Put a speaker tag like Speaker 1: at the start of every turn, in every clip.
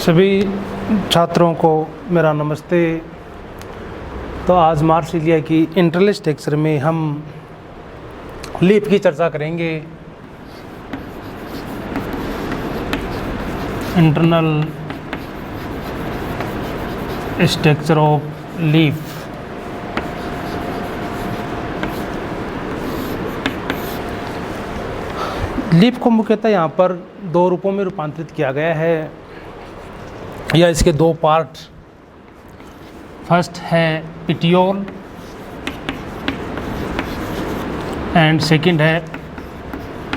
Speaker 1: सभी छात्रों को मेरा नमस्ते। तो आज मार्सिलिया की इंटरलिस्ट लेक्चर में हम लीफ की चर्चा करेंगे। Internal structure of leaf. Leaf को मुख्यतः यहाँ पर दो रूपों में रूपांतरित किया गया है, या इसके दो पार्ट। फर्स्ट है पिटियोल एंड सेकंड है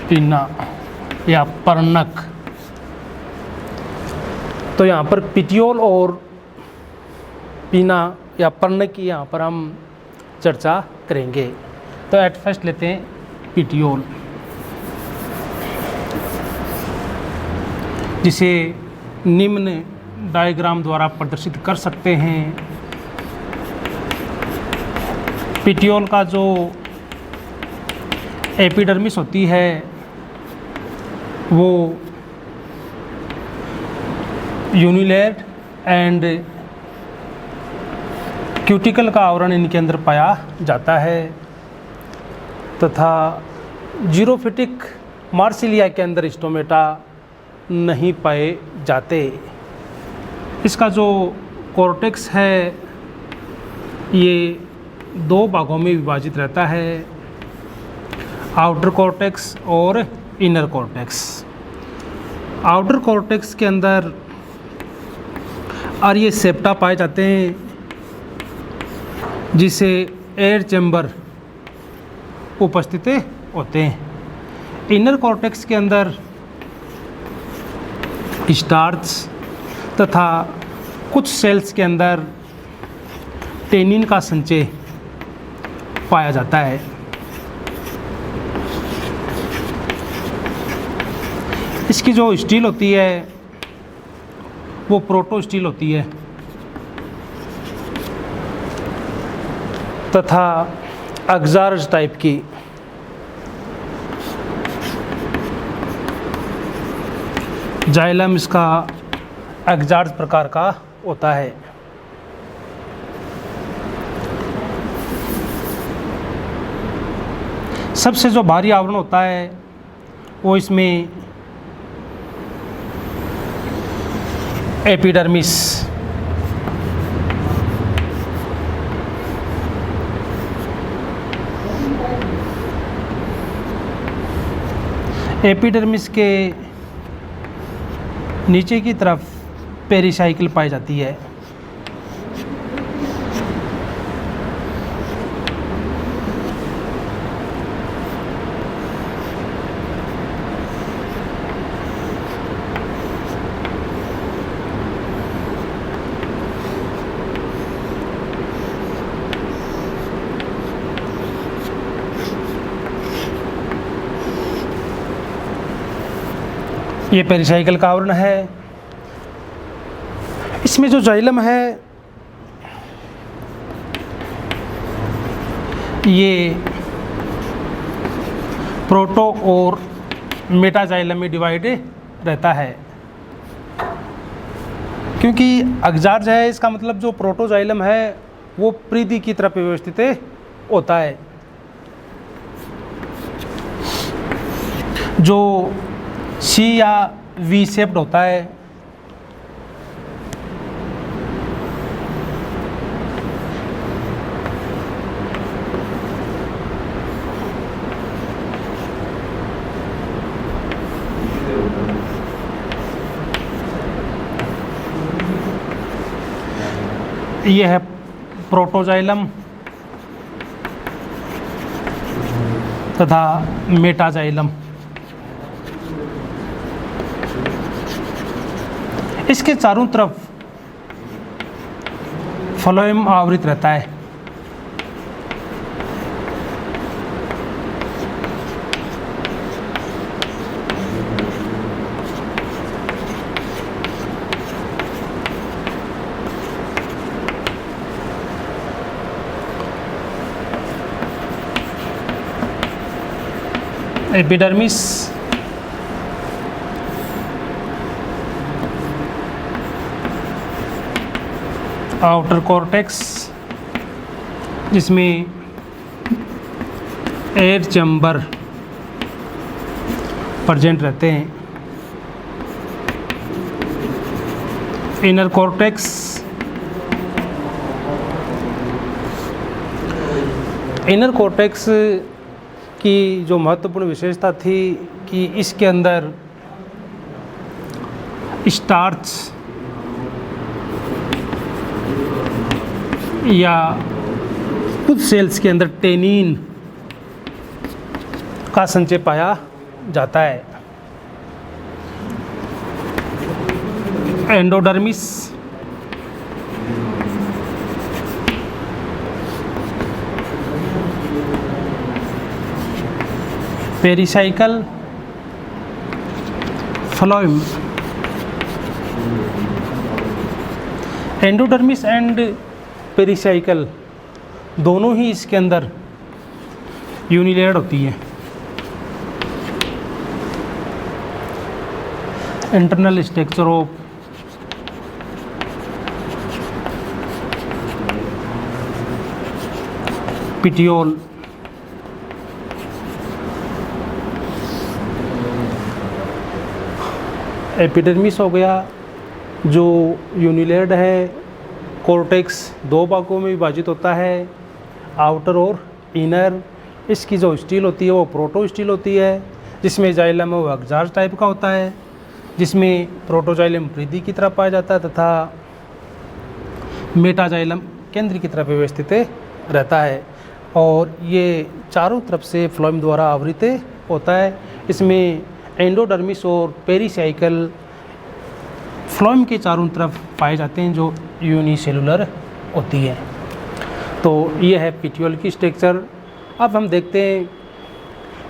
Speaker 1: पिन्ना या पर्णक। तो यहाँ पर पिटियोल और पिना या पर्णक की यहाँ पर हम चर्चा करेंगे। तो एट फर्स्ट लेते हैं पिटियोल, जिसे निम्न डायग्राम द्वारा प्रदर्शित कर सकते हैं। पिटियोल का जो एपिडर्मिस होती है वो यूनिलेट एंड क्यूटिकल का आवरण इनके अंदर पाया जाता है, तथा जीरोफिटिक मार्सिलिया के अंदर स्टोमेटा नहीं पाए जाते। इसका जो कॉर्टेक्स है ये दो भागों में विभाजित रहता है, आउटर कॉर्टेक्स और इनर कॉर्टेक्स। आउटर कॉर्टेक्स के अंदर और ये सेप्टा पाए जाते हैं, जिसे एयर चैम्बर उपस्थित होते हैं। इनर कॉर्टेक्स के अंदर स्टार्च तथा कुछ सेल्स के अंदर टेनिन का संचय पाया जाता है। इसकी जो स्टील होती है वो प्रोटो स्टील होती है, तथा अग्जार्ज टाइप की। जाइलम इसका एग्जार्ज प्रकार का होता है। सबसे जो भारी आवरण होता है वो इसमें एपिडर्मिस। एपिडर्मिस के नीचे की तरफ पेरिसाइकिल पाई जाती है। ये पेरिसाइकिल का आवरण है। इसमें जो जाइलम है ये प्रोटो और मेटाजाइलम में डिवाइड रहता है। क्योंकि अग्जार्ज है, इसका मतलब जो प्रोटोजाइलम है वो परिधि की तरफ व्यवस्थित होता है। जो सी या वी शेप्ड होता है ये है प्रोटोजाइलम तथा मेटाजाइलम। इसके चारों तरफ फ्लोएम आवृत रहता है। एपिडर्मिस आउटर कॉर्टेक्स, जिसमें एयर चैम्बर प्रेजेंट रहते हैं। इनर कॉर्टेक्स, इनर कॉर्टेक्स की जो महत्वपूर्ण विशेषता थी कि इसके अंदर स्टार्च या कुछ सेल्स के अंदर टेनिन का संचय पाया जाता है। Endodermis, pericycle phloem. Endodermis and pericycle दोनों ही इसके अंदर यूनिलेयर्ड होती है। Internal structure of petiole, epidermis हो गया जो यूनिलेयर्ड है। कॉर्टेक्स दो भागों में विभाजित होता है, आउटर और इनर। इसकी जो स्टील होती है वो प्रोटो स्टील होती है, जिसमें जाइलम वो अगजार्ज टाइप का होता है, जिसमें प्रोटोजाइलम परिधि की तरफ पाया जाता है तथा मेटाजाइलम केंद्र की तरफ व्यवस्थित रहता है। और ये चारों तरफ से फ्लोएम द्वारा आवृत होता है। इसमें एंडोडर्मिस और पेरिसाइकल फ्लोएम के चारों तरफ पाए जाते हैं जो यूनिसेलुलर होती है। तो ये है पिट्यूल की स्ट्रक्चर। अब हम देखते हैं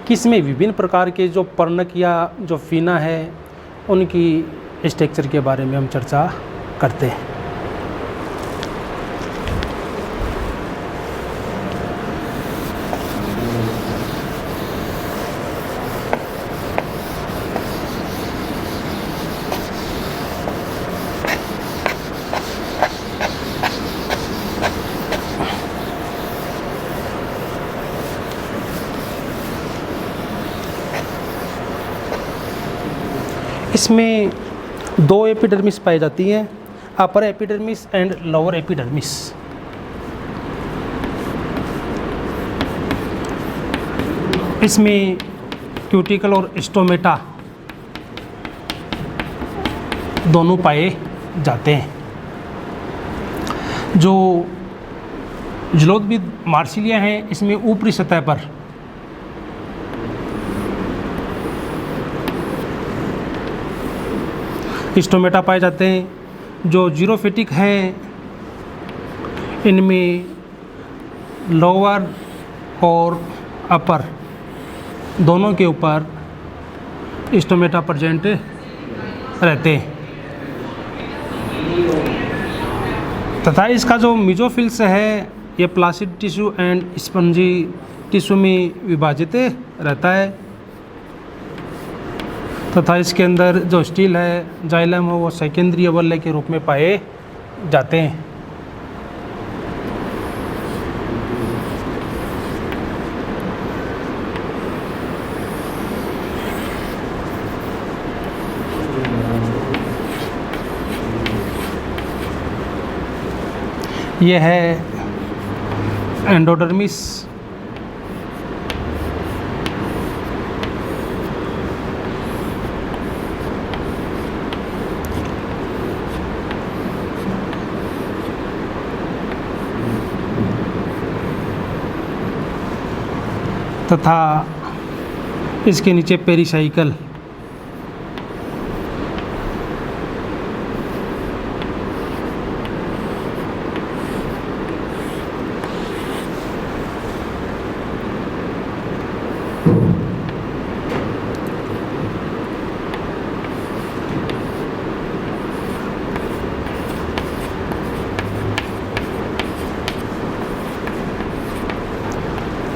Speaker 1: कि इसमें विभिन्न प्रकार के जो पर्णक या जो फीना है उनकी स्ट्रक्चर के बारे में हम चर्चा करते हैं। इसमें दो एपिडर्मिस पाई जाती हैं, upper epidermis and lower epidermis. इसमें क्यूटिकल और स्टोमेटा दोनों पाए जाते हैं। जो जलोदविद मार्सिलिया हैं इसमें ऊपरी सतह पर स्टोमेटा पाए जाते हैं। जो जीरोफिटिक हैं इनमें लोअर और अपर दोनों के ऊपर स्टोमेटा प्रेजेंट रहते हैं तथा इसका जो मिजोफिल्स है ये placid tissue and spongy tissue में विभाजित रहता है तथा इसके अंदर जो स्टील है जाइलम है वो सेकेंडरी अवल्य के रूप में पाए जाते हैं। यह है एंडोडर्मिस, तथा इसके नीचे पेरिसाइकल।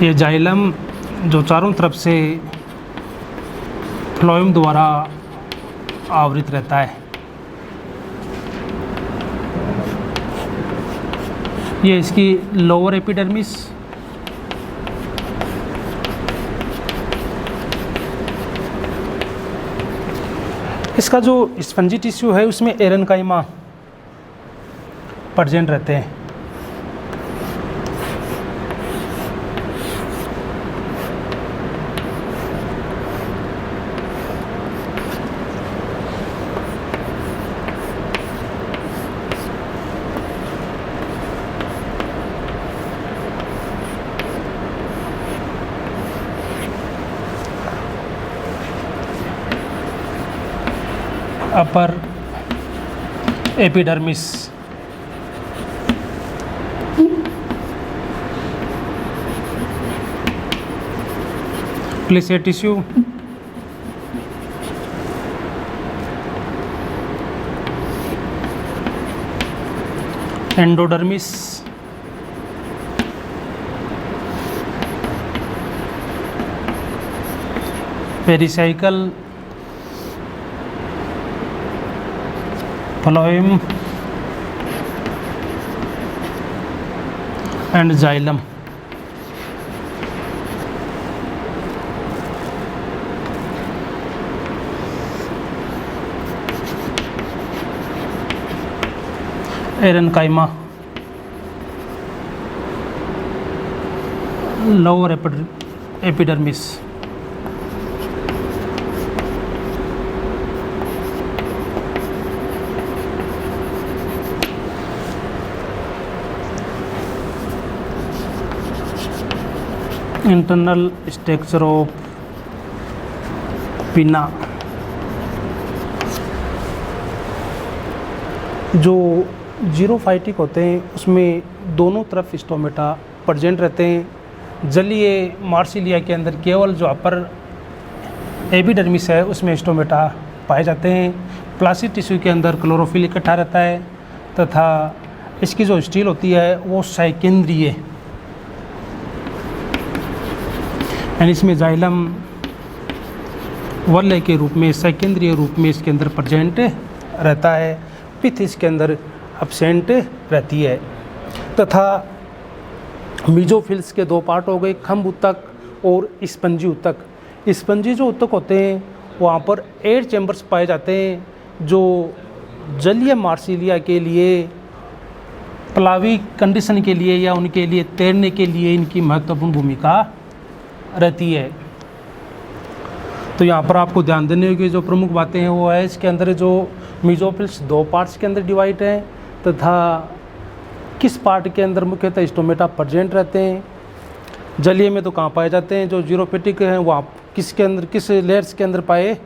Speaker 1: ये जाइलम जो चारों तरफ से फ्लोएम द्वारा आवृत रहता है। ये इसकी लोअर एपिडर्मिस, इसका जो स्पंजी टिश्यू है उसमें एरेनकाइमा प्रेजेंट रहते हैं। Upper epidermis, placenta tissue, endodermis, pericycle, phloem and xylem. Aerenchyma lower epidermis, internal structure of पिना। जो जीरोफाइटिक होते हैं उसमें दोनों तरफ स्टोमेटा प्रेजेंट रहते हैं। जलीय मार्सिलिया के अंदर केवल जो अपर एपिडर्मिस है उसमें स्टोमेटा पाए जाते हैं। प्लास्टिक टिश्यू के अंदर क्लोरोफिल इकट्ठा रहता है तथा इसकी जो स्टील होती है वो सैकेंद्रीय, यानी इसमें जाइलम वलय के रूप में, सेकेंद्रीय रूप में इसके अंदर प्रेजेंट रहता है। पिथ इसके अंदर एब्सेंट रहती है। तथा मीजोफिल्स के दो पार्ट हो गए, खंभ ऊतक और स्पंजी ऊतक। स्पंजी जो ऊतक होते हैं वहाँ पर एयर चैम्बर्स पाए जाते हैं जो जलीय मार्सिलिया के लिए, प्लावी कंडीशन के लिए या उनके लिए तैरने के लिए इनकी महत्वपूर्ण भूमिका रहती है। तो यहाँ पर आपको ध्यान देने की जो प्रमुख बातें हैं वो है इसके अंदर जो मीजोफिल्स दो पार्ट्स के अंदर डिवाइड है तथा किस पार्ट के अंदर मुख्यतः स्टोमेटा प्रेजेंट रहते हैं। जलीय में तो कहाँ पाए जाते हैं, जो जीरोफिटिक हैं वो आप किसके अंदर, किस लेयर्स के अंदर पाए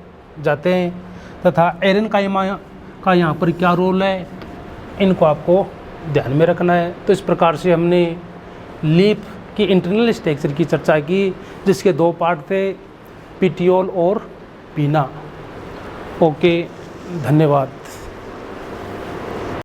Speaker 1: जाते हैं तथा एरेनकाइमा का यहाँ पर क्या रोल है, इनको आपको ध्यान में रखना है। तो इस प्रकार से हमने लीफ की इंटरनल स्ट्रक्चर की चर्चा की जिसके दो पार्ट थे, पिटियोल और पीना। ओके, धन्यवाद।